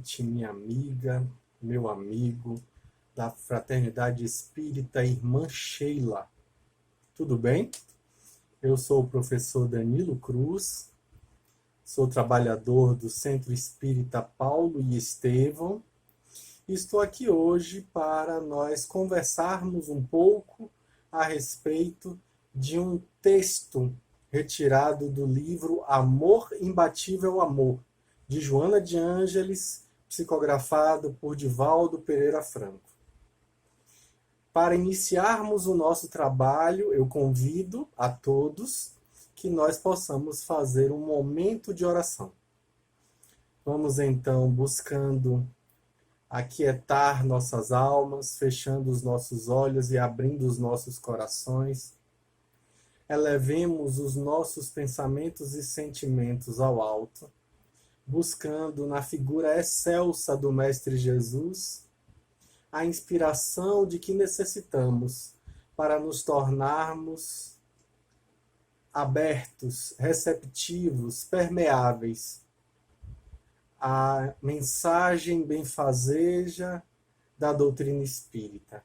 noite, minha amiga, meu amigo da Fraternidade Espírita Irmã Sheila. Tudo bem? Eu sou o professor Danilo Cruz, sou trabalhador do Centro Espírita Paulo e Estevão e estou aqui hoje para nós conversarmos um pouco a respeito de um texto retirado do livro Amor Imbatível Amor, de Joana de Ângeles, psicografado por Divaldo Pereira Franco. Para iniciarmos o nosso trabalho, eu convido a todos que nós possamos fazer um momento de oração. Vamos então buscando aquietar nossas almas, fechando os nossos olhos e abrindo os nossos corações. Elevemos os nossos pensamentos e sentimentos ao alto, buscando na figura excelsa do Mestre Jesus a inspiração de que necessitamos para nos tornarmos abertos, receptivos, permeáveis à mensagem benfazeja da doutrina espírita.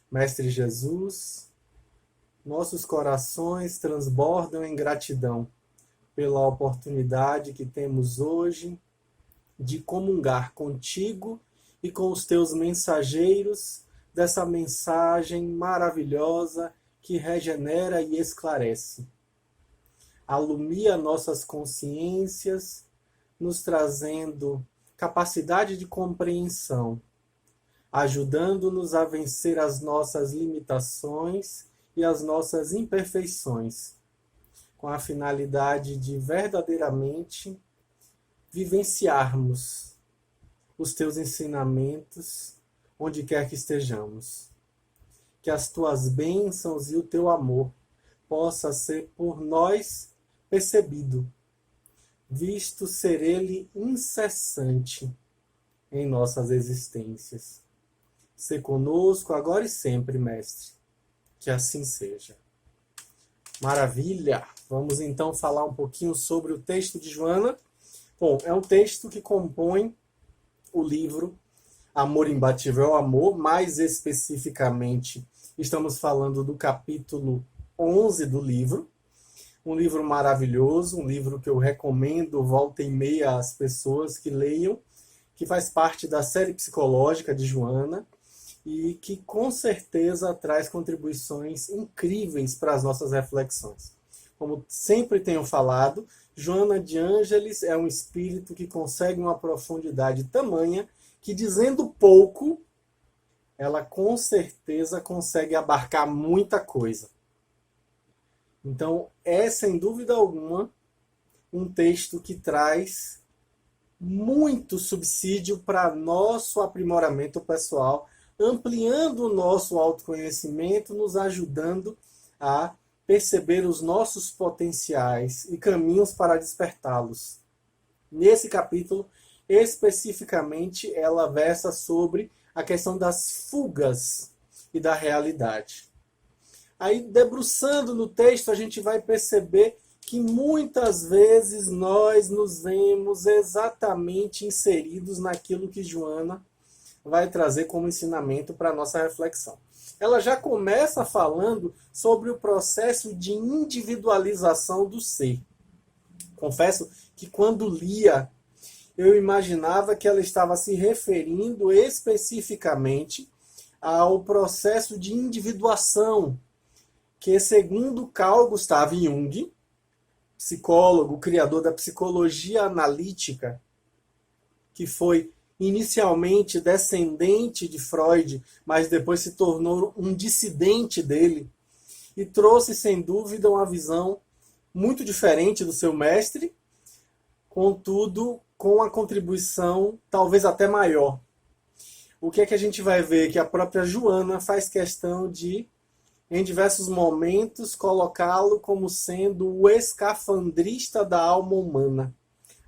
Mestre Jesus, nossos corações transbordam em gratidão pela oportunidade que temos hoje de comungar contigo e com os teus mensageiros dessa mensagem maravilhosa que regenera e esclarece. Alumia nossas consciências, nos trazendo capacidade de compreensão, ajudando-nos a vencer as nossas limitações e as nossas imperfeições, com a finalidade de verdadeiramente vivenciarmos os teus ensinamentos onde quer que estejamos. Que as tuas bênçãos e o teu amor possa ser por nós percebido, visto ser ele incessante em nossas existências. Sê conosco agora e sempre, Mestre. Que assim seja. Maravilha! Vamos então falar um pouquinho sobre o texto de Joana. Bom, é um texto que compõe o livro Amor Imbatível Amor, mais especificamente estamos falando do capítulo 11 do livro, um livro maravilhoso, um livro que eu recomendo volta e meia às pessoas que leiam, que faz parte da série psicológica de Joana e que com certeza traz contribuições incríveis para as nossas reflexões. Como sempre tenho falado, Joana de Ângeles é um espírito que consegue uma profundidade tamanha que, dizendo pouco, ela com certeza consegue abarcar muita coisa. Então, é sem dúvida alguma um texto que traz muito subsídio para nosso aprimoramento pessoal, ampliando o nosso autoconhecimento, nos ajudando a perceber os nossos potenciais e caminhos para despertá-los. Nesse capítulo, especificamente, ela versa sobre a questão das fugas e da realidade. Aí, debruçando no texto, a gente vai perceber que muitas vezes nós nos vemos exatamente inseridos naquilo que Joana vai trazer como ensinamento para a nossa reflexão. Ela já começa falando sobre o processo de individualização do ser. Confesso que quando lia, eu imaginava que ela estava se referindo especificamente ao processo de individuação, que segundo Carl Gustav Jung, psicólogo, criador da psicologia analítica, que foi inicialmente descendente de Freud, mas depois se tornou um dissidente dele, e trouxe, sem dúvida, uma visão muito diferente do seu mestre, contudo, com a contribuição talvez até maior. O que é que a gente vai ver? Que a própria Joana faz questão de, em diversos momentos, colocá-lo como sendo o escafandrista da alma humana,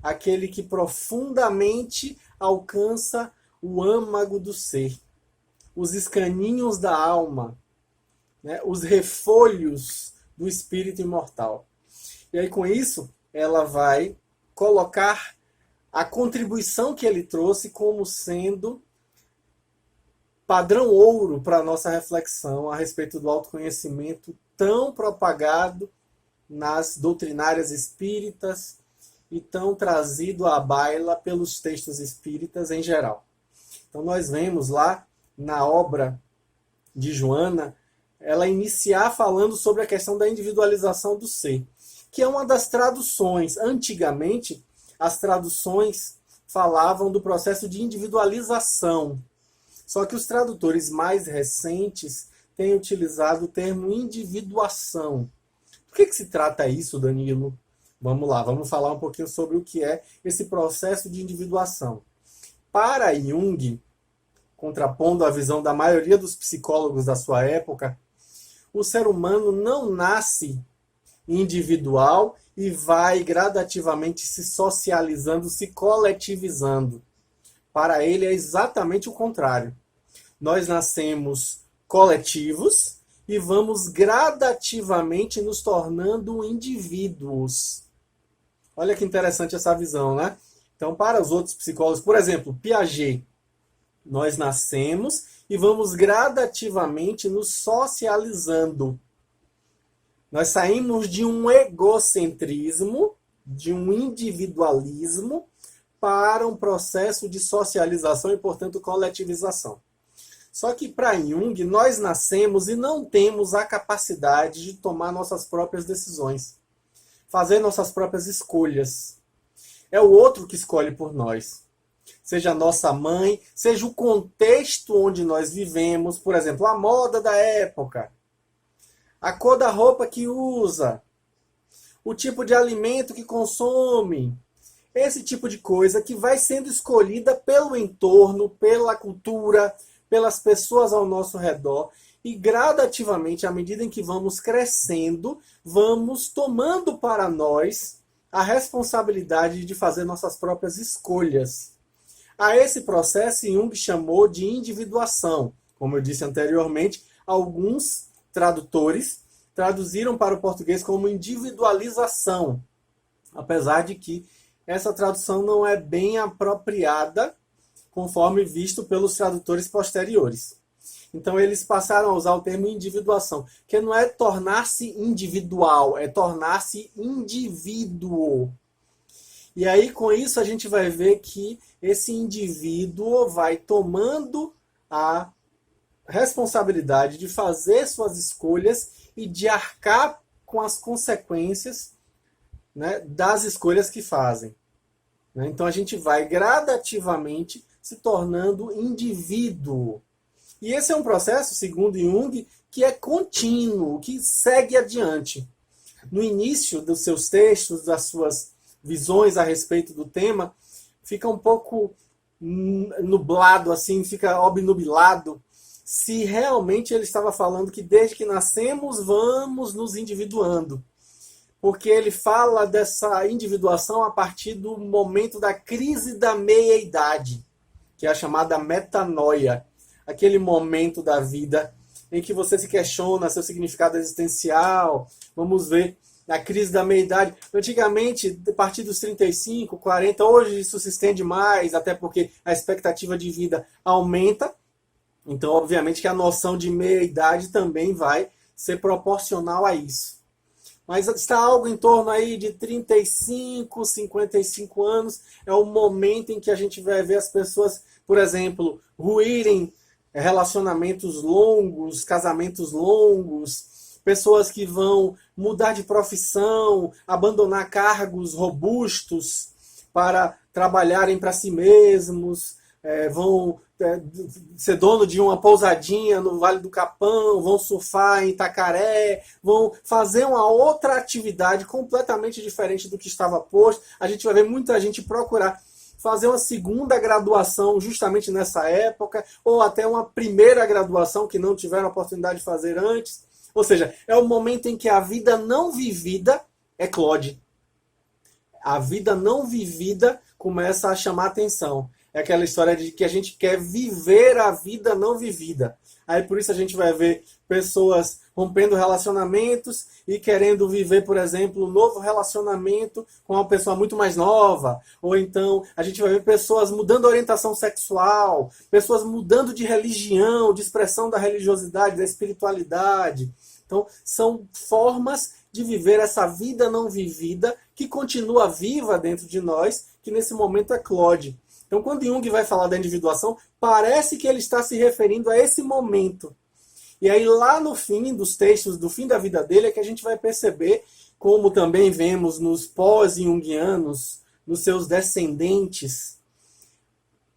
aquele que profundamente alcança o âmago do ser, os escaninhos da alma, né, os refolhos do espírito imortal. E aí, com isso, ela vai colocar a contribuição que ele trouxe como sendo padrão ouro para a nossa reflexão a respeito do autoconhecimento tão propagado nas doutrinárias espíritas e tão trazido à baila pelos textos espíritas em geral. Então nós vemos lá na obra de Joana, ela iniciar falando sobre a questão da individualização do ser, que é uma das traduções. Antigamente, as traduções falavam do processo de individualização. Só que os tradutores mais recentes têm utilizado o termo individuação. Por que se trata isso, Danilo? Vamos lá, vamos falar um pouquinho sobre o que é esse processo de individuação. Para Jung, contrapondo a visão da maioria dos psicólogos da sua época, o ser humano não nasce individual e vai gradativamente se socializando, se coletivizando. Para ele é exatamente o contrário. Nós nascemos coletivos e vamos gradativamente nos tornando indivíduos. Olha que interessante essa visão, né? Então, para os outros psicólogos, por exemplo, Piaget, nós nascemos e vamos gradativamente nos socializando. Nós saímos de um egocentrismo, de um individualismo, para um processo de socialização e, portanto, coletivização. Só que para Jung, nós nascemos e não temos a capacidade de tomar nossas próprias decisões, fazer nossas próprias escolhas. É o outro que escolhe por nós. Seja a nossa mãe, seja o contexto onde nós vivemos, por exemplo, a moda da época, a cor da roupa que usa, o tipo de alimento que consome, esse tipo de coisa que vai sendo escolhida pelo entorno, pela cultura, pelas pessoas ao nosso redor, e gradativamente, à medida em que vamos crescendo, vamos tomando para nós a responsabilidade de fazer nossas próprias escolhas. A esse processo Jung chamou de individuação. Como eu disse anteriormente, alguns tradutores traduziram para o português como individualização, apesar de que essa tradução não é bem apropriada, conforme visto pelos tradutores posteriores. Então eles passaram a usar o termo individuação, que não é tornar-se individual, é tornar-se indivíduo. E aí com isso a gente vai ver que esse indivíduo vai tomando a responsabilidade de fazer suas escolhas e de arcar com as consequências, né, das escolhas que fazem. Então a gente vai gradativamente se tornando indivíduo. E esse é um processo, segundo Jung, que é contínuo, que segue adiante. No início dos seus textos, das suas visões a respeito do tema, fica um pouco nublado, assim, fica obnubilado, se realmente ele estava falando que desde que nascemos vamos nos individuando. Porque ele fala dessa individuação a partir do momento da crise da meia-idade, que é a chamada metanoia. Aquele momento da vida em que você se questiona seu significado existencial. Vamos ver na crise da meia-idade. Antigamente, a partir dos 35, 40, hoje isso se estende mais, até porque a expectativa de vida aumenta. Então, obviamente, que a noção de meia-idade também vai ser proporcional a isso. Mas está algo em torno aí de 35, 55 anos. É o momento em que a gente vai ver as pessoas, por exemplo, ruírem relacionamentos longos, casamentos longos, pessoas que vão mudar de profissão, abandonar cargos robustos para trabalharem para si mesmos, vão ser dono de uma pousadinha no Vale do Capão, vão surfar em Itacaré, vão fazer uma outra atividade completamente diferente do que estava posto. A gente vai ver muita gente procurar fazer uma segunda graduação justamente nessa época, ou até uma primeira graduação que não tiveram a oportunidade de fazer antes. Ou seja, é o momento em que a vida não vivida eclode. A vida não vivida começa a chamar atenção. É aquela história de que a gente quer viver a vida não vivida. Aí por isso a gente vai ver pessoas rompendo relacionamentos e querendo viver, por exemplo, um novo relacionamento com uma pessoa muito mais nova. Ou então a gente vai ver pessoas mudando a orientação sexual, pessoas mudando de religião, de expressão da religiosidade, da espiritualidade. Então são formas de viver essa vida não vivida que continua viva dentro de nós, que nesse momento eclode. Então, quando Jung vai falar da individuação, parece que ele está se referindo a esse momento. E aí, lá no fim dos textos, do fim da vida dele, é que a gente vai perceber, como também vemos nos pós-jungianos, nos seus descendentes,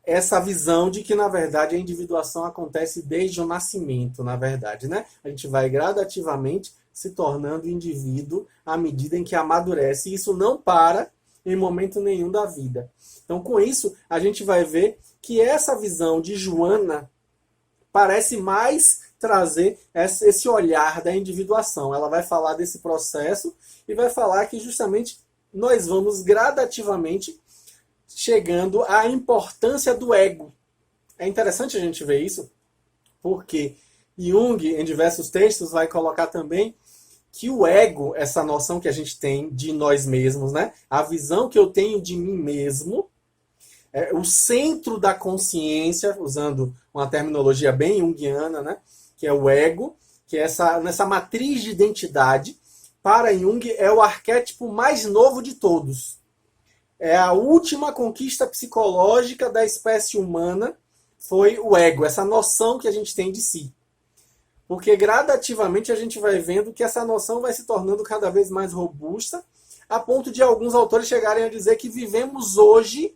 essa visão de que, na verdade, a individuação acontece desde o nascimento, na verdade, né? A gente vai gradativamente se tornando indivíduo à medida em que amadurece. E isso não para em momento nenhum da vida. Então, com isso, a gente vai ver que essa visão de Joana parece mais trazer esse olhar da individuação. Ela vai falar desse processo e vai falar que justamente nós vamos gradativamente chegando à importância do ego. É interessante a gente ver isso, porque Jung, em diversos textos, vai colocar também que o ego, essa noção que a gente tem de nós mesmos, né? A visão que eu tenho de mim mesmo, é o centro da consciência, usando uma terminologia bem junguiana, né? Que é o ego, que é nessa matriz de identidade, para Jung é o arquétipo mais novo de todos. É a última conquista psicológica da espécie humana, foi o ego, essa noção que a gente tem de si. Porque gradativamente a gente vai vendo que essa noção vai se tornando cada vez mais robusta, a ponto de alguns autores chegarem a dizer que vivemos hoje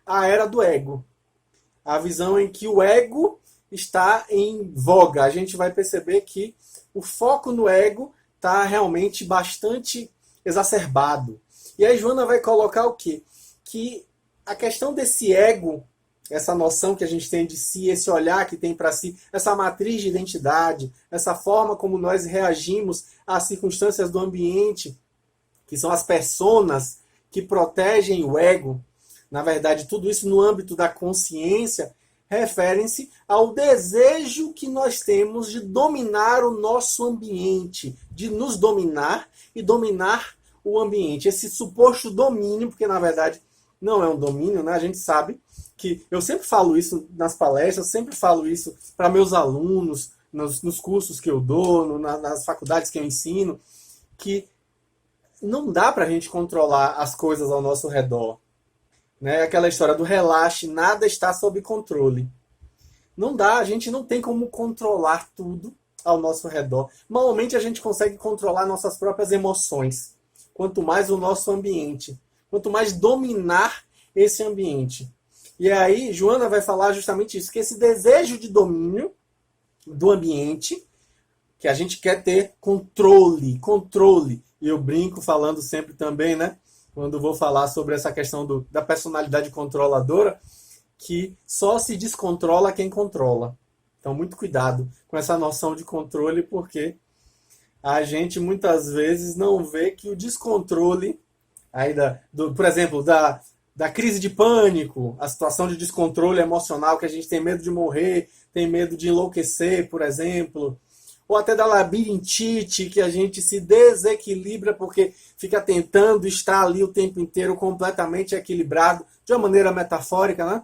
a era do ego. A visão em que o ego está em voga. A gente vai perceber que o foco no ego está realmente bastante exacerbado. E aí Joana vai colocar o quê? Que a questão desse ego, essa noção que a gente tem de si, esse olhar que tem para si, essa matriz de identidade, essa forma como nós reagimos às circunstâncias do ambiente, que são as personas que protegem o ego, na verdade, tudo isso no âmbito da consciência, referem-se ao desejo que nós temos de dominar o nosso ambiente, de nos dominar e dominar o ambiente. Esse suposto domínio, porque na verdade não é um domínio, né? A gente sabe que eu sempre falo isso nas palestras, sempre falo isso para meus alunos, nos cursos que eu dou, nas faculdades que eu ensino, que não dá para a gente controlar as coisas ao nosso redor. Né? Aquela história do relaxe, nada está sob controle. Não dá, a gente não tem como controlar tudo ao nosso redor. Normalmente a gente consegue controlar nossas próprias emoções, quanto mais o nosso ambiente, quanto mais dominar esse ambiente. E aí, Joana vai falar justamente isso, que esse desejo de domínio do ambiente, que a gente quer ter controle. E eu brinco falando sempre também, né? Quando vou falar sobre essa questão da personalidade controladora, que só se descontrola quem controla. Então, muito cuidado com essa noção de controle, porque a gente muitas vezes não vê que o descontrole, aí por exemplo, da crise de pânico, a situação de descontrole emocional, que a gente tem medo de morrer, tem medo de enlouquecer, por exemplo, ou até da labirintite, que a gente se desequilibra porque fica tentando estar ali o tempo inteiro completamente equilibrado, de uma maneira metafórica, né?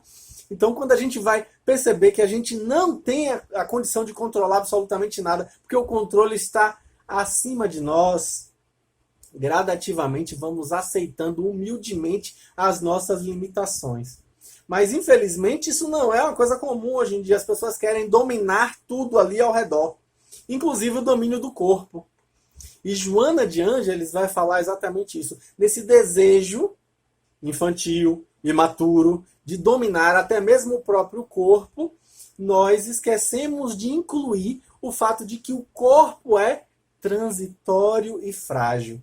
Então, quando a gente vai perceber que a gente não tem a condição de controlar absolutamente nada, porque o controle está acima de nós, gradativamente vamos aceitando humildemente as nossas limitações. Mas, infelizmente, isso não é uma coisa comum hoje em dia. As pessoas querem dominar tudo ali ao redor, inclusive o domínio do corpo. E Joana de Ângeles vai falar exatamente isso, nesse desejo infantil, imaturo, de dominar até mesmo o próprio corpo, nós esquecemos de incluir o fato de que o corpo é transitório e frágil.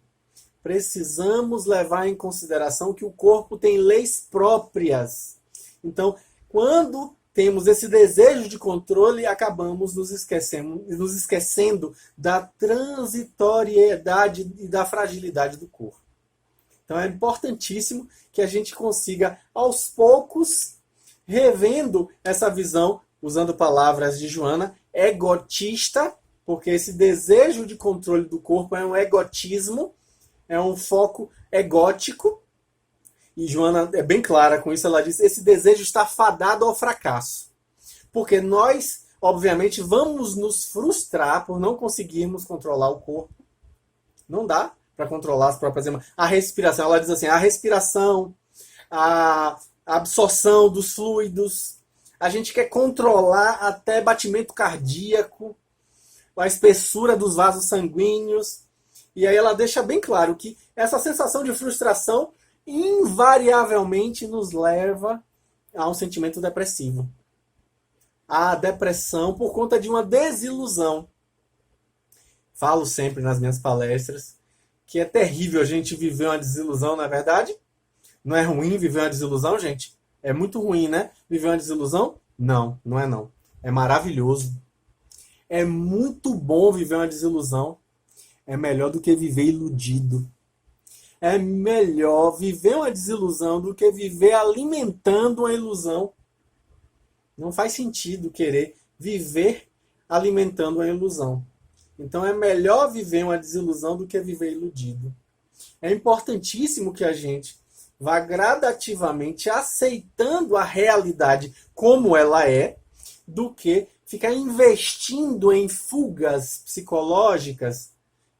Precisamos levar em consideração que o corpo tem leis próprias. Então, quando temos esse desejo de controle, acabamos nos esquecendo da transitoriedade e da fragilidade do corpo. Então é importantíssimo que a gente consiga, aos poucos, revendo essa visão, usando palavras de Joana, egotista, porque esse desejo de controle do corpo é um egotismo, é um foco egótico. E Joana é bem clara com isso, ela diz: esse desejo está fadado ao fracasso. Porque nós, obviamente, vamos nos frustrar por não conseguirmos controlar o corpo. Não dá para controlar as próprias emoções. A respiração, ela diz assim, a respiração, a absorção dos fluidos, a gente quer controlar até batimento cardíaco, a espessura dos vasos sanguíneos. E aí ela deixa bem claro que essa sensação de frustração invariavelmente nos leva a um sentimento depressivo. A depressão por conta de uma desilusão. Falo sempre nas minhas palestras que é terrível a gente viver uma desilusão, não é verdade? Não é ruim viver uma desilusão, gente? É muito ruim, né? Viver uma desilusão? Não, não é não. É maravilhoso. É muito bom viver uma desilusão. É melhor do que viver iludido. É melhor viver uma desilusão do que viver alimentando uma ilusão. Não faz sentido querer viver alimentando uma ilusão. Então é melhor viver uma desilusão do que viver iludido. É importantíssimo que a gente vá gradativamente aceitando a realidade como ela é, do que ficar investindo em fugas psicológicas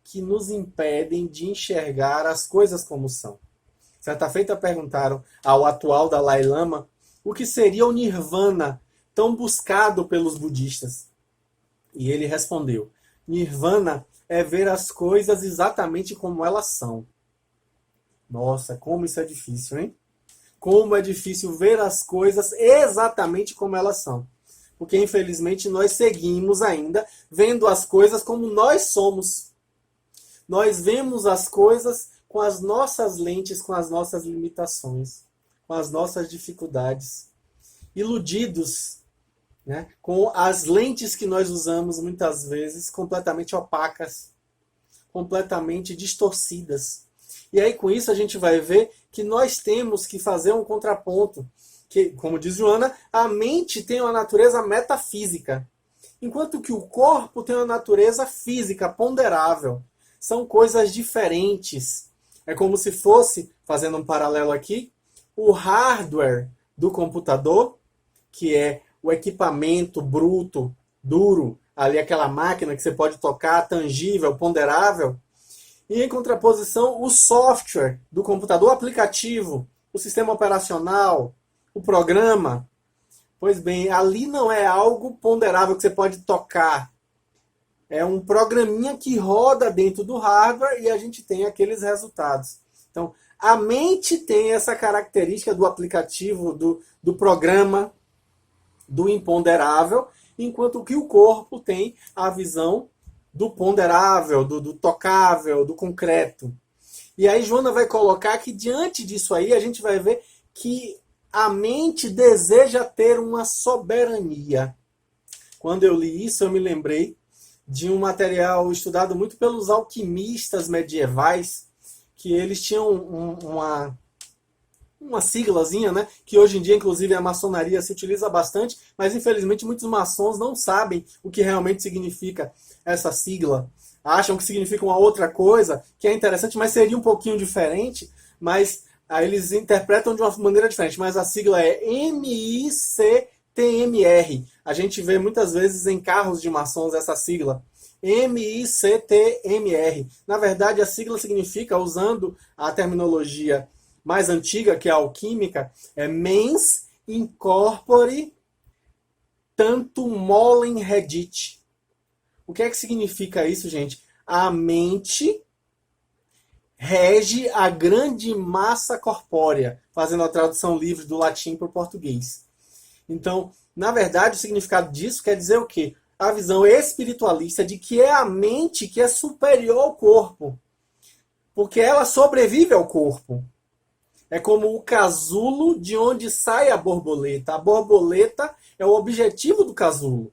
que nos impedem de enxergar as coisas como são. Certa feita perguntaram ao atual Dalai Lama o que seria o Nirvana tão buscado pelos budistas. E ele respondeu: Nirvana é ver as coisas exatamente como elas são. Nossa, como isso é difícil, hein? Como é difícil ver as coisas exatamente como elas são. Porque, infelizmente, nós seguimos ainda vendo as coisas como nós somos. Nós vemos as coisas com as nossas lentes, com as nossas limitações, com as nossas dificuldades. Iludidos, né, com as lentes que nós usamos muitas vezes completamente opacas, completamente distorcidas. E aí com isso a gente vai ver que nós temos que fazer um contraponto, que, como diz Joana, a mente tem uma natureza metafísica, enquanto que o corpo tem uma natureza física, ponderável. São coisas diferentes. É como se fosse, fazendo um paralelo aqui, o hardware do computador, que é o equipamento bruto, duro, ali aquela máquina que você pode tocar, tangível, ponderável. E em contraposição, o software do computador, o aplicativo, o sistema operacional, o programa. Pois bem, ali não é algo ponderável que você pode tocar. É um programinha que roda dentro do hardware e a gente tem aqueles resultados. Então, a mente tem essa característica do aplicativo, do programa, do imponderável, enquanto que o corpo tem a visão do ponderável, do tocável, do concreto. E aí Joana vai colocar que diante disso aí a gente vai ver que a mente deseja ter uma soberania. Quando eu li isso, eu me lembrei de um material estudado muito pelos alquimistas medievais, que eles tinham uma siglazinha, né? Que hoje em dia, inclusive, a maçonaria se utiliza bastante, mas infelizmente muitos maçons não sabem o que realmente significa essa sigla. Acham que significa uma outra coisa, que é interessante, mas seria um pouquinho diferente, mas aí eles interpretam de uma maneira diferente. Mas a sigla é MICTMR. A gente vê muitas vezes em carros de maçons essa sigla. MICTMR. Na verdade, a sigla significa, usando a terminologia mais antiga, que é a alquímica, é mens incorpore tantum molem redit. O que é que significa isso, gente? A mente rege a grande massa corpórea, fazendo a tradução livre do latim para o português. Então, na verdade, o significado disso quer dizer o quê? A visão espiritualista de que é a mente que é superior ao corpo, porque ela sobrevive ao corpo. É como o casulo de onde sai a borboleta. A borboleta é o objetivo do casulo.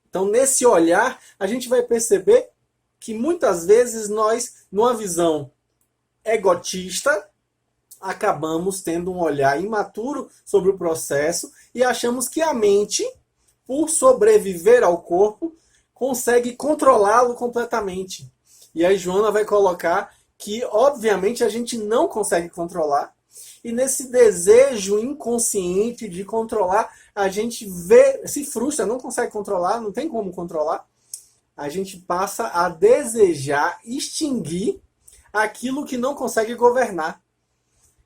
Então, nesse olhar, a gente vai perceber que muitas vezes nós, numa visão egotista, acabamos tendo um olhar imaturo sobre o processo e achamos que a mente por sobreviver ao corpo, consegue controlá-lo completamente. E aí Joana vai colocar que, obviamente, a gente não consegue controlar. E nesse desejo inconsciente de controlar, a gente se frustra, não consegue controlar, não tem como controlar. A gente passa a desejar extinguir aquilo que não consegue governar.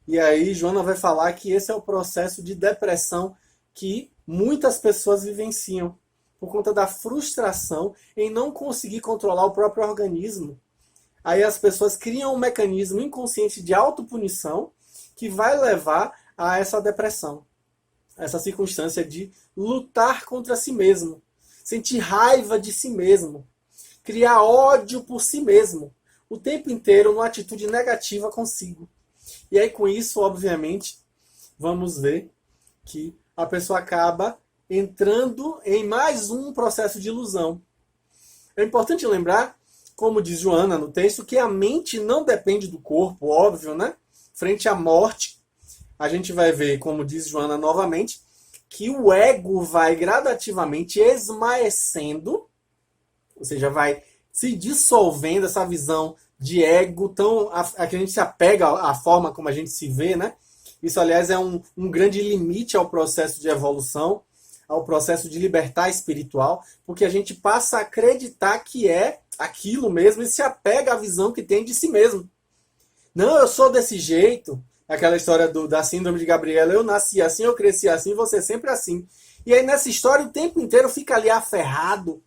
E aí Joana vai falar que esse é o processo de depressão que muitas pessoas vivenciam, por conta da frustração em não conseguir controlar o próprio organismo. Aí as pessoas criam um mecanismo inconsciente de autopunição que vai levar a essa depressão. Essa circunstância de lutar contra si mesmo, sentir raiva de si mesmo, criar ódio por si mesmo, o tempo inteiro numa atitude negativa consigo. E aí com isso, obviamente, vamos ver que a pessoa acaba entrando em mais um processo de ilusão. É importante lembrar, como diz Joana no texto, que a mente não depende do corpo, óbvio, né? Frente à morte, a gente vai ver, como diz Joana novamente, que o ego vai gradativamente esmaecendo, ou seja, vai se dissolvendo essa visão de ego a que a gente se apega à forma como a gente se vê, né? Isso, aliás, é um grande limite ao processo de evolução, ao processo de libertar espiritual, porque a gente passa a acreditar que é aquilo mesmo e se apega à visão que tem de si mesmo. Não, eu sou desse jeito. Aquela história da síndrome de Gabriela, eu nasci assim, eu cresci assim, você sempre assim. E aí nessa história o tempo inteiro fica ali aferrado,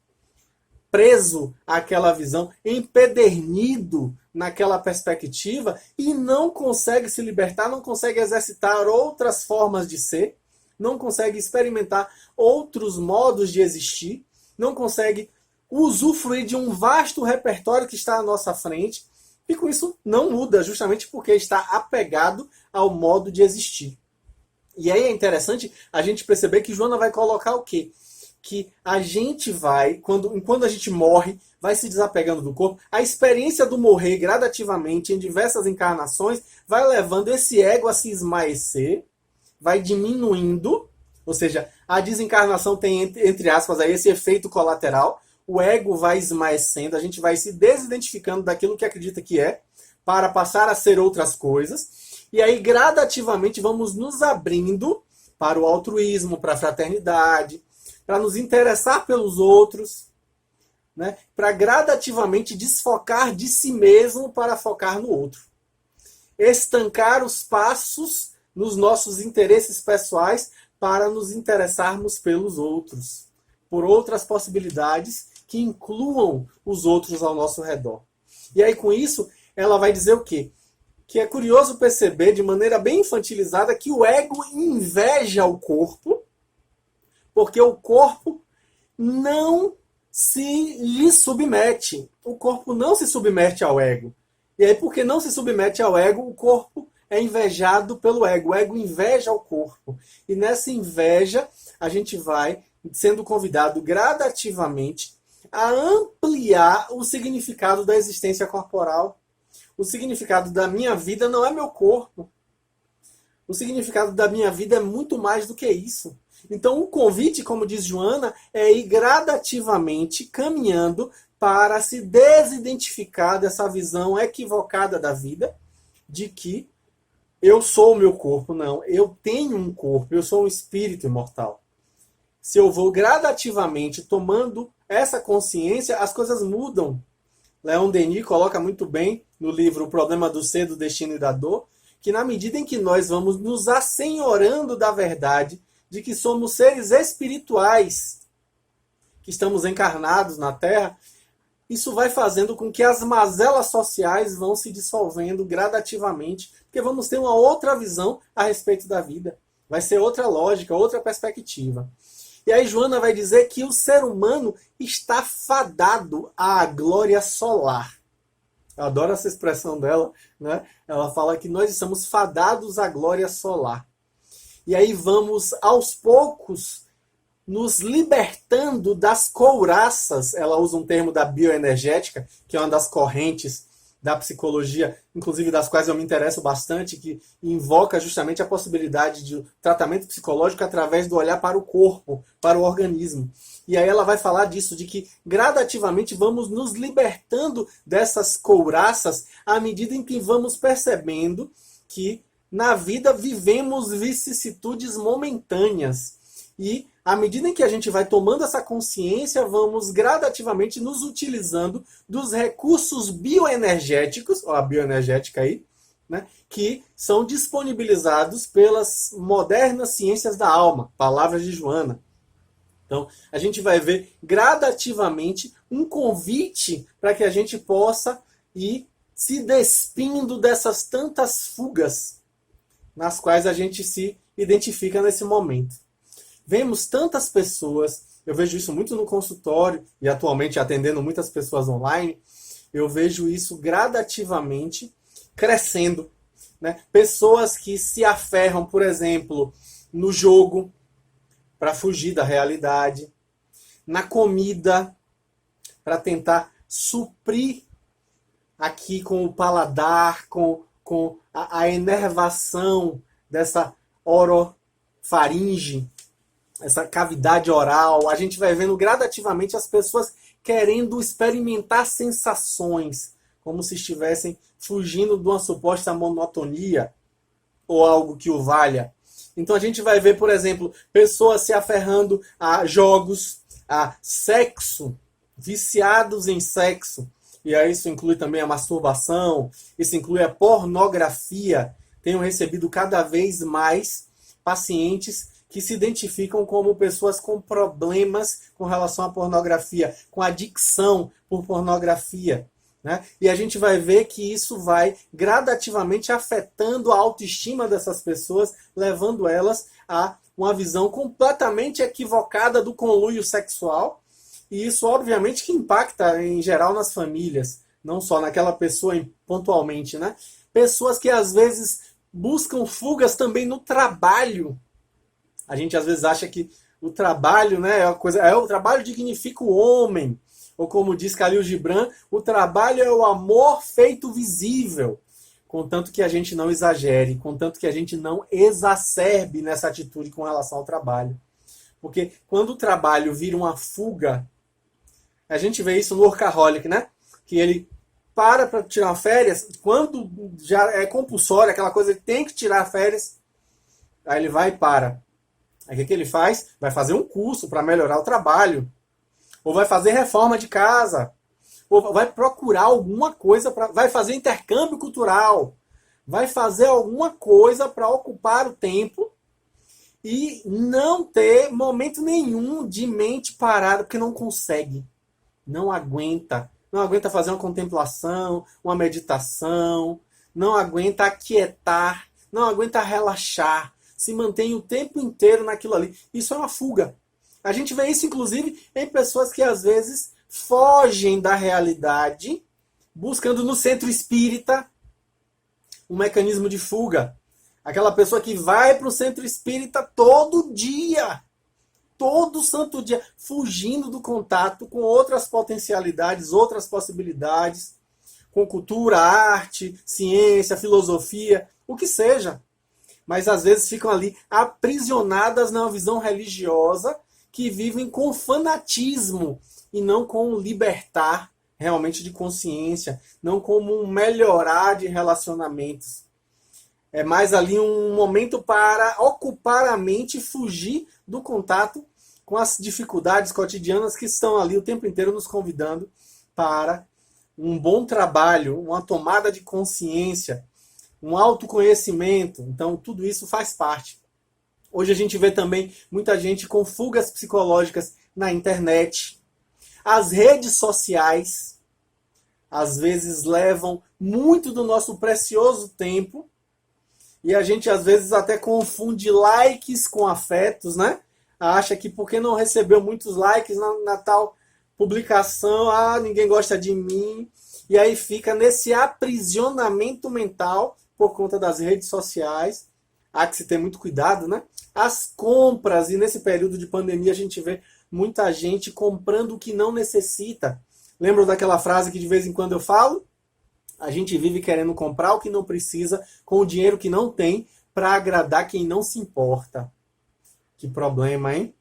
preso àquela visão, empedernido naquela perspectiva e não consegue se libertar, não consegue exercitar outras formas de ser, não consegue experimentar outros modos de existir, não consegue usufruir de um vasto repertório que está à nossa frente. E com isso não muda, justamente porque está apegado ao modo de existir. E aí é interessante a gente perceber que Joana vai colocar o quê? Que a gente vai, quando a gente morre, vai se desapegando do corpo. A experiência do morrer gradativamente, em diversas encarnações, vai levando esse ego a se esmaecer, vai diminuindo, ou seja, a desencarnação tem, entre aspas, aí, esse efeito colateral. O ego vai esmaecendo, a gente vai se desidentificando daquilo que acredita que é, para passar a ser outras coisas. E aí, gradativamente, vamos nos abrindo para o altruísmo, para a fraternidade, para nos interessar pelos outros, né? Para gradativamente desfocar de si mesmo para focar no outro. Estancar os passos nos nossos interesses pessoais para nos interessarmos pelos outros, por outras possibilidades que incluam os outros ao nosso redor. E aí, com isso, ela vai dizer o quê? Que é curioso perceber, de maneira bem infantilizada, que o ego inveja o corpo, porque o corpo não se lhe submete. O corpo não se submete ao ego. E aí, porque não se submete ao ego, o corpo é invejado pelo ego. O ego inveja o corpo. E nessa inveja, a gente vai sendo convidado gradativamente a ampliar o significado da existência corporal. O significado da minha vida não é meu corpo. O significado da minha vida é muito mais do que isso. Então, o convite, como diz Joana, é ir gradativamente caminhando para se desidentificar dessa visão equivocada da vida, de que eu sou o meu corpo. Não, eu tenho um corpo, eu sou um espírito imortal. Se eu vou gradativamente tomando essa consciência, as coisas mudam. Leon Denis coloca muito bem no livro O Problema do Ser, do Destino e da Dor, que na medida em que nós vamos nos assenhorando da verdade de que somos seres espirituais, que estamos encarnados na Terra, isso vai fazendo com que as mazelas sociais vão se dissolvendo gradativamente, porque vamos ter uma outra visão a respeito da vida. Vai ser outra lógica, outra perspectiva. E aí Joana vai dizer que o ser humano está fadado à glória solar. Eu adoro essa expressão dela, né? Ela fala que nós estamos fadados à glória solar. E aí vamos, aos poucos, nos libertando das couraças. Ela usa um termo da bioenergética, que é uma das correntes da psicologia, inclusive das quais eu me interesso bastante, que invoca justamente a possibilidade de tratamento psicológico através do olhar para o corpo, para o organismo. E aí ela vai falar disso, de que gradativamente vamos nos libertando dessas couraças à medida em que vamos percebendo que na vida vivemos vicissitudes momentâneas. E à medida em que a gente vai tomando essa consciência, vamos gradativamente nos utilizando dos recursos bioenergéticos, ó, a bioenergética aí, né, que são disponibilizados pelas modernas ciências da alma, palavras de Joana. Então, a gente vai ver gradativamente um convite para que a gente possa ir se despindo dessas tantas fugas nas quais a gente se identifica nesse momento. Vemos tantas pessoas, eu vejo isso muito no consultório e atualmente atendendo muitas pessoas online, eu vejo isso gradativamente crescendo, né? Pessoas que se aferram, por exemplo, no jogo para fugir da realidade, na comida para tentar suprir aqui com o paladar, com a enervação dessa orofaringe, essa cavidade oral. A gente vai vendo gradativamente as pessoas querendo experimentar sensações, como se estivessem fugindo de uma suposta monotonia ou algo que o valha. Então a gente vai ver, por exemplo, pessoas se aferrando a jogos, a sexo, viciados em sexo. E aí isso inclui também a masturbação, isso inclui a pornografia. Tenho recebido cada vez mais pacientes que se identificam como pessoas com problemas com relação à pornografia, com adicção por pornografia, né? E a gente vai ver que isso vai gradativamente afetando a autoestima dessas pessoas, levando elas a uma visão completamente equivocada do conluio sexual. E isso, obviamente, que impacta, em geral, nas famílias, não só naquela pessoa pontualmente, né? Pessoas que, às vezes, buscam fugas também no trabalho. A gente, às vezes, acha que o trabalho, né, o trabalho dignifica o homem. Ou como diz Khalil Gibran, o trabalho é o amor feito visível. Contanto que a gente não exagere, contanto que a gente não exacerbe nessa atitude com relação ao trabalho. Porque quando o trabalho vira uma fuga, a gente vê isso no workaholic, né? Que ele para tirar férias, quando já é compulsório, aquela coisa, ele tem que tirar férias, aí ele vai e para. Aí o que ele faz? Vai fazer um curso para melhorar o trabalho. Ou vai fazer reforma de casa. Ou vai procurar alguma coisa, vai fazer intercâmbio cultural. Vai fazer alguma coisa para ocupar o tempo e não ter momento nenhum de mente parada, porque não consegue. Não aguenta. Não aguenta fazer uma contemplação, uma meditação. Não aguenta aquietar. Não aguenta relaxar. Se mantém o tempo inteiro naquilo ali. Isso é uma fuga. A gente vê isso, inclusive, em pessoas que, às vezes, fogem da realidade, buscando no centro espírita um mecanismo de fuga. Aquela pessoa que vai para o centro espírita todo dia, todo santo dia, fugindo do contato com outras potencialidades, outras possibilidades, com cultura, arte, ciência, filosofia, o que seja. Mas, às vezes, ficam ali aprisionadas na visão religiosa, que vivem com fanatismo e não com um libertar realmente de consciência, não como um melhorar de relacionamentos. É mais ali um momento para ocupar a mente e fugir do contato com as dificuldades cotidianas que estão ali o tempo inteiro nos convidando para um bom trabalho, uma tomada de consciência, um autoconhecimento. Então, tudo isso faz parte. Hoje a gente vê também muita gente com fugas psicológicas na internet. As redes sociais, às vezes, levam muito do nosso precioso tempo e a gente, às vezes, até confunde likes com afetos, né? Acha que porque não recebeu muitos likes na tal publicação, ninguém gosta de mim. E aí fica nesse aprisionamento mental por conta das redes sociais. Há que se ter muito cuidado, né? As compras, e nesse período de pandemia a gente vê muita gente comprando o que não necessita. Lembram daquela frase que de vez em quando eu falo? A gente vive querendo comprar o que não precisa com o dinheiro que não tem para agradar quem não se importa. Que problema, hein?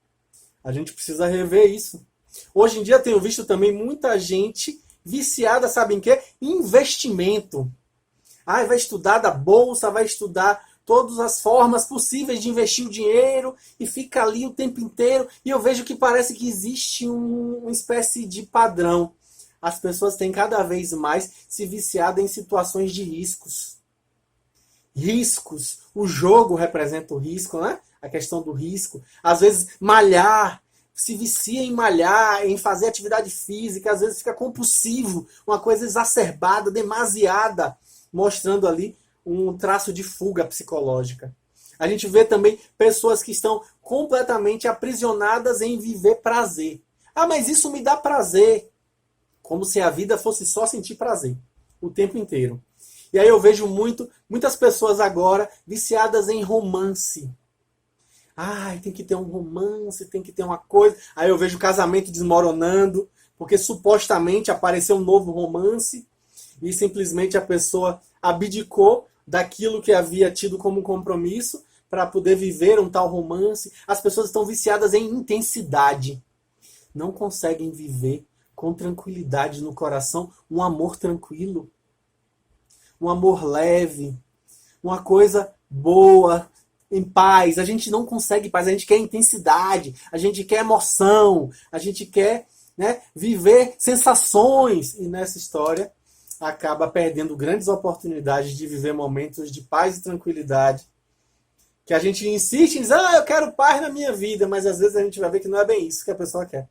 A gente precisa rever isso. Hoje em dia tenho visto também muita gente viciada, sabe em quê? Investimento. Ah, vai estudar da bolsa, vai estudar todas as formas possíveis de investir o dinheiro e fica ali o tempo inteiro. E eu vejo que parece que existe uma espécie de padrão. As pessoas têm cada vez mais se viciado em situações de riscos. Riscos. O jogo representa o risco, né? A questão do risco. Às vezes, malhar. Se vicia em malhar, em fazer atividade física. Às vezes fica compulsivo. Uma coisa exacerbada, demasiada. Mostrando ali um traço de fuga psicológica. A gente vê também pessoas que estão completamente aprisionadas em viver prazer. Ah, mas isso me dá prazer. Como se a vida fosse só sentir prazer o tempo inteiro. E aí eu vejo muitas pessoas agora viciadas em romance. Ai, tem que ter um romance, tem que ter uma coisa. Aí eu vejo o casamento desmoronando, porque supostamente apareceu um novo romance e simplesmente a pessoa abdicou daquilo que havia tido como compromisso para poder viver um tal romance. As pessoas estão viciadas em intensidade. Não conseguem viver com tranquilidade no coração, um amor tranquilo, um amor leve, uma coisa boa, em paz. A gente não consegue paz, a gente quer intensidade, a gente quer emoção, a gente quer, né, viver sensações. E nessa história acaba perdendo grandes oportunidades de viver momentos de paz e tranquilidade. Que a gente insiste em dizer, eu quero paz na minha vida, mas às vezes a gente vai ver que não é bem isso que a pessoa quer.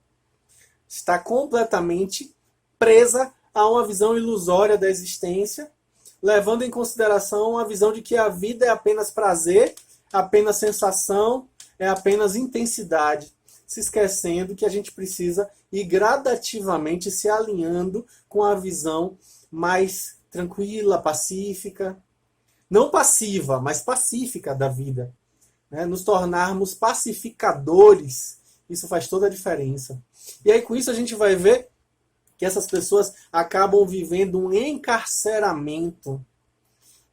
Está completamente presa a uma visão ilusória da existência, levando em consideração a visão de que a vida é apenas prazer, apenas sensação, é apenas intensidade, se esquecendo que a gente precisa ir gradativamente se alinhando com a visão mais tranquila, pacífica, não passiva, mas pacífica da vida. Né? Nos tornarmos pacificadores, isso faz toda a diferença. E aí com isso a gente vai ver que essas pessoas acabam vivendo um encarceramento.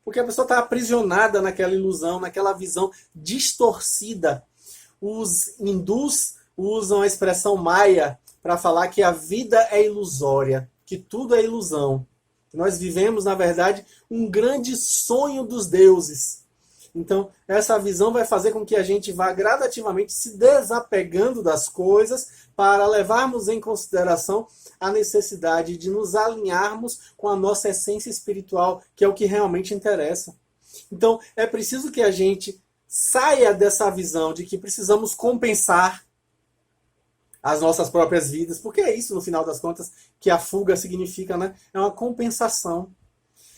Porque a pessoa está aprisionada naquela ilusão, naquela visão distorcida. Os hindus usam a expressão Maya para falar que a vida é ilusória, que tudo é ilusão. Nós vivemos, na verdade, um grande sonho dos deuses. Então, essa visão vai fazer com que a gente vá gradativamente se desapegando das coisas para levarmos em consideração a necessidade de nos alinharmos com a nossa essência espiritual, que é o que realmente interessa. Então, é preciso que a gente saia dessa visão de que precisamos compensar as nossas próprias vidas, porque é isso, no final das contas, que a fuga significa, né? É uma compensação.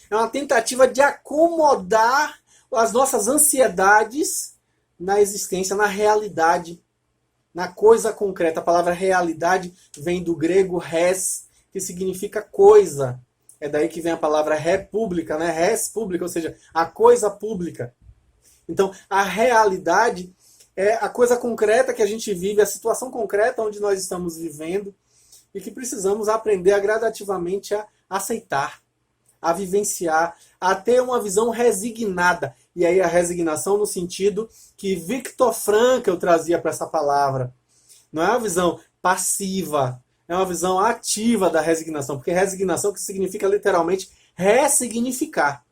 É uma tentativa de acomodar as nossas ansiedades na existência, na realidade, na coisa concreta. A palavra realidade vem do grego res, que significa coisa. É daí que vem a palavra república, né? Res pública, ou seja, a coisa pública. Então, a realidade é a coisa concreta que a gente vive, a situação concreta onde nós estamos vivendo e que precisamos aprender a gradativamente a aceitar, a vivenciar, a ter uma visão resignada. E aí a resignação no sentido que Viktor Frankl trazia para essa palavra. Não é uma visão passiva, é uma visão ativa da resignação, porque resignação que significa literalmente ressignificar.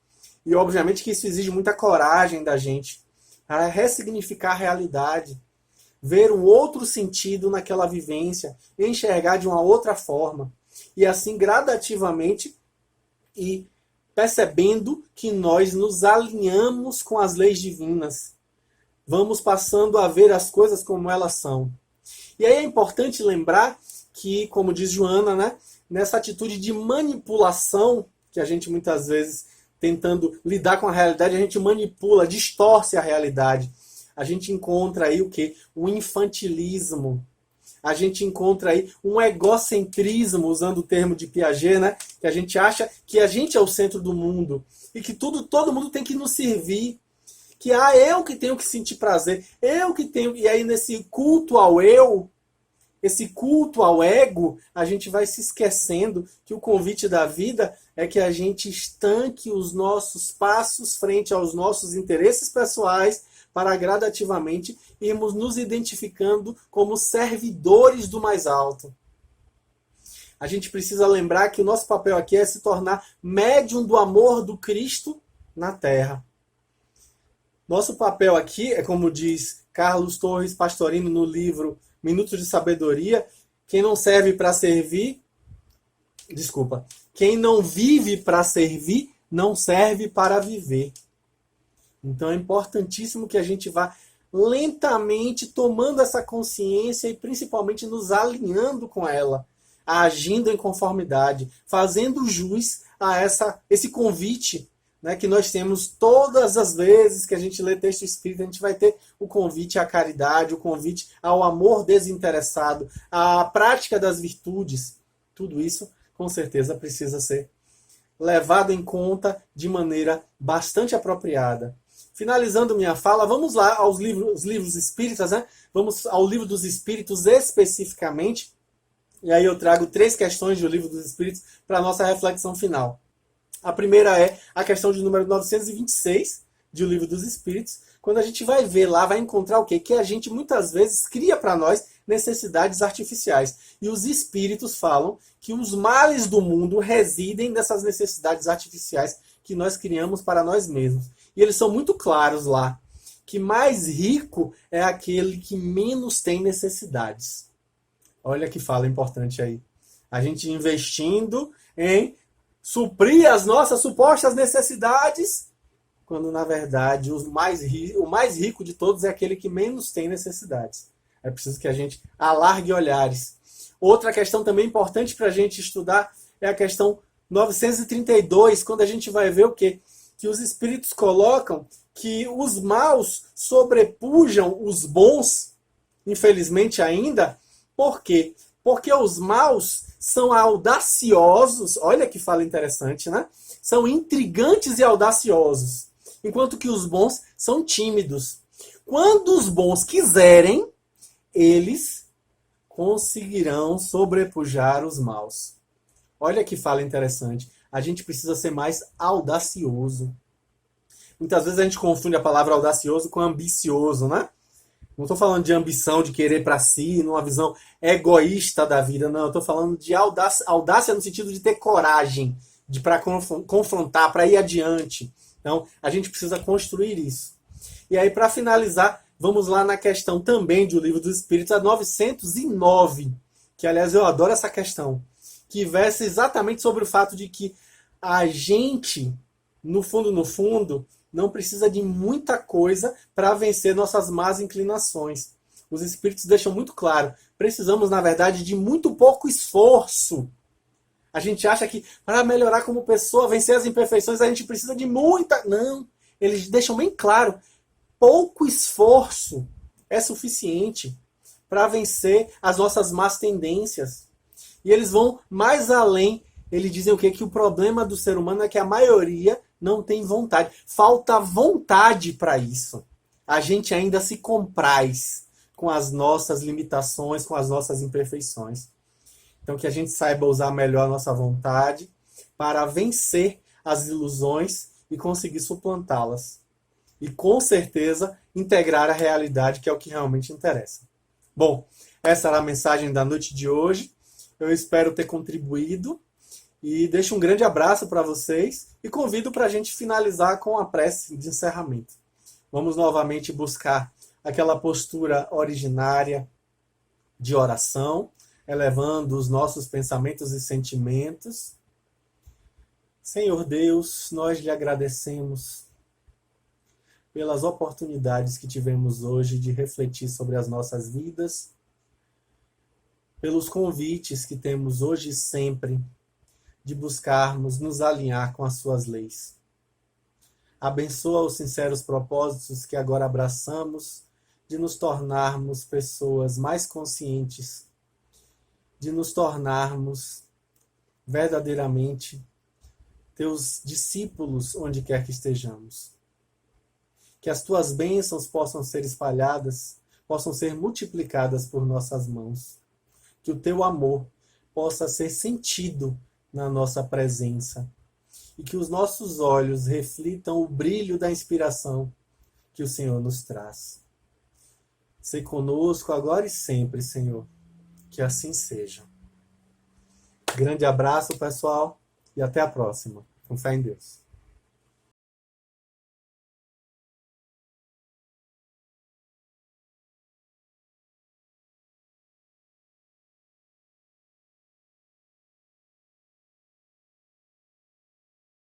E obviamente que isso exige muita coragem da gente, para ressignificar a realidade, ver um outro sentido naquela vivência, enxergar de uma outra forma. E assim gradativamente e percebendo que nós nos alinhamos com as leis divinas. Vamos passando a ver as coisas como elas são. E aí é importante lembrar que, como diz Joana, né, nessa atitude de manipulação, que a gente muitas vezes, tentando lidar com a realidade, a gente manipula, distorce a realidade. A gente encontra aí o quê? O infantilismo. A gente encontra aí um egocentrismo, usando o termo de Piaget, né? Que a gente acha que a gente é o centro do mundo e que todo mundo tem que nos servir. Que eu que tenho que sentir prazer, eu que tenho... E aí nesse culto ao eu, esse culto ao ego, a gente vai se esquecendo que o convite da vida é que a gente estanque os nossos passos frente aos nossos interesses pessoais para gradativamente irmos nos identificando como servidores do mais alto. A gente precisa lembrar que o nosso papel aqui é se tornar médium do amor do Cristo na Terra. Nosso papel aqui é, como diz Carlos Torres Pastorino no livro Minutos de Sabedoria, quem não serve para servir, quem não vive para servir, não serve para viver. Então é importantíssimo que a gente vá lentamente tomando essa consciência e principalmente nos alinhando com ela, agindo em conformidade, fazendo jus a esse convite, né, que nós temos todas as vezes que a gente lê texto espírita. A gente vai ter o convite à caridade, o convite ao amor desinteressado, à prática das virtudes. Tudo isso, com certeza, precisa ser levado em conta de maneira bastante apropriada. Finalizando minha fala, vamos lá aos livros espíritas, né? Vamos ao Livro dos Espíritos especificamente. E aí eu trago 3 questões do Livro dos Espíritos para a nossa reflexão final. A primeira é a questão de número 926 de O Livro dos Espíritos. Quando a gente vai ver lá, vai encontrar o quê? Que a gente muitas vezes cria para nós necessidades artificiais. E os espíritos falam que os males do mundo residem nessas necessidades artificiais que nós criamos para nós mesmos. E eles são muito claros lá, que mais rico é aquele que menos tem necessidades. Olha que fala importante aí. A gente investindo em suprir as nossas supostas necessidades, quando na verdade o mais rico de todos é aquele que menos tem necessidades. É preciso que a gente alargue olhares. Outra questão também importante para a gente estudar é a questão 932, quando a gente vai ver o quê? Que os espíritos colocam que os maus sobrepujam os bons, infelizmente ainda. Por quê? Porque os maus são audaciosos, olha que fala interessante, né? São intrigantes e audaciosos, enquanto que os bons são tímidos. Quando os bons quiserem, eles conseguirão sobrepujar os maus. Olha que fala interessante. A gente precisa ser mais audacioso. Muitas vezes a gente confunde a palavra audacioso com ambicioso, né? Não estou falando de ambição, de querer para si, numa visão egoísta da vida, não. Eu estou falando de audácia no sentido de ter coragem, para confrontar, para ir adiante. Então, a gente precisa construir isso. E aí, para finalizar, vamos lá na questão também do Livro dos Espíritos, a 909, que, aliás, eu adoro essa questão, que versa exatamente sobre o fato de que a gente, no fundo, não precisa de muita coisa para vencer nossas más inclinações. Os espíritos deixam muito claro, precisamos, na verdade, de muito pouco esforço. A gente acha que para melhorar como pessoa, vencer as imperfeições, a gente precisa de muita... Não, eles deixam bem claro, pouco esforço é suficiente para vencer as nossas más tendências. E eles vão mais além. Eles dizem o quê? Que o problema do ser humano é que a maioria não tem vontade. Falta vontade para isso. A gente ainda se compraz com as nossas limitações, com as nossas imperfeições. Então, que a gente saiba usar melhor a nossa vontade para vencer as ilusões e conseguir suplantá-las. E, com certeza, integrar a realidade, que é o que realmente interessa. Bom, essa era a mensagem da noite de hoje. Eu espero ter contribuído. E deixo um grande abraço para vocês e convido para a gente finalizar com a prece de encerramento. Vamos novamente buscar aquela postura originária de oração, elevando os nossos pensamentos e sentimentos. Senhor Deus, nós lhe agradecemos pelas oportunidades que tivemos hoje de refletir sobre as nossas vidas, pelos convites que temos hoje e sempre de buscarmos nos alinhar com as suas leis. Abençoa os sinceros propósitos que agora abraçamos de nos tornarmos pessoas mais conscientes, de nos tornarmos verdadeiramente teus discípulos onde quer que estejamos. Que as tuas bênçãos possam ser espalhadas, possam ser multiplicadas por nossas mãos. Que o teu amor possa ser sentido na nossa presença. e que os nossos olhos reflitam o brilho da inspiração que o Senhor nos traz. Sei conosco agora e sempre, Senhor. Que assim seja. Grande abraço, pessoal, e até a próxima. Com fé em Deus.